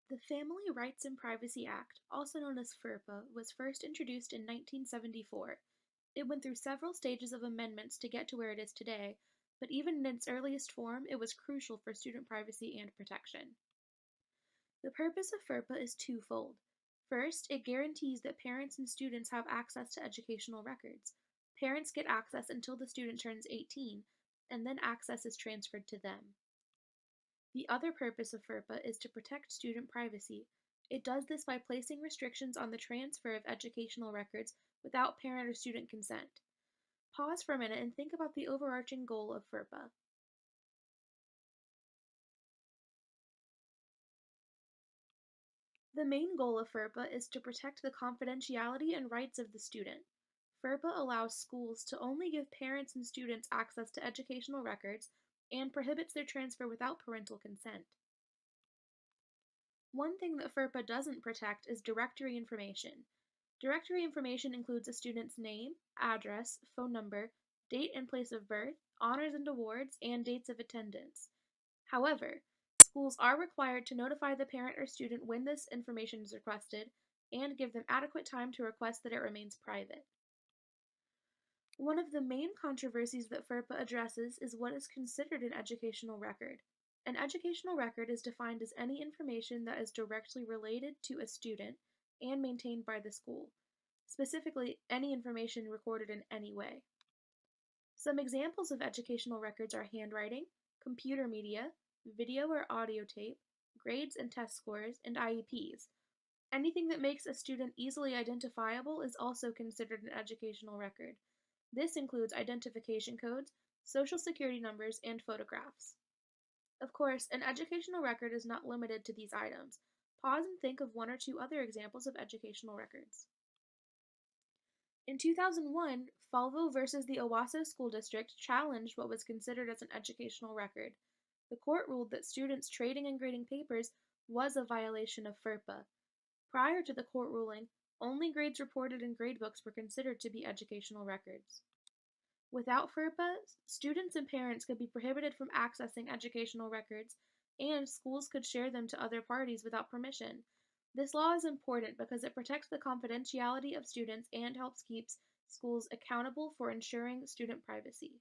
The Family Rights and Privacy Act, also known as FERPA, was first introduced in 1974. It went through several stages of amendments to get to where it is today, but even in its earliest form, it was crucial for student privacy and protection. The purpose of FERPA is twofold. First, it guarantees that parents and students have access to educational records. Parents get access until the student turns 18, and then access is transferred to them. The other purpose of FERPA is to protect student privacy. It does this by placing restrictions on the transfer of educational records without parent or student consent. Pause for a minute and think about the overarching goal of FERPA. The main goal of FERPA is to protect the confidentiality and rights of the student. FERPA allows schools to only give parents and students access to educational records and prohibits their transfer without parental consent. One thing that FERPA doesn't protect is directory information. Directory information includes a student's name, address, phone number, date and place of birth, honors and awards, and dates of attendance. However, schools are required to notify the parent or student when this information is requested and give them adequate time to request that it remains private. One of the main controversies that FERPA addresses is what is considered an educational record. An educational record is defined as any information that is directly related to a student and maintained by the school, specifically, any information recorded in any way. Some examples of educational records are handwriting, computer media, video or audio tape, grades and test scores, and IEPs. Anything that makes a student easily identifiable is also considered an educational record. This includes identification codes, social security numbers, and photographs. Of course, an educational record is not limited to these items. Pause and think of one or two other examples of educational records. In 2001, Falvo versus the Owasso School District challenged what was considered as an educational record. The court ruled that students trading and grading papers was a violation of FERPA. Prior to the court ruling, only grades reported in gradebooks were considered to be educational records. Without FERPA, students and parents could be prohibited from accessing educational records, and schools could share them to other parties without permission. This law is important because it protects the confidentiality of students and helps keep schools accountable for ensuring student privacy.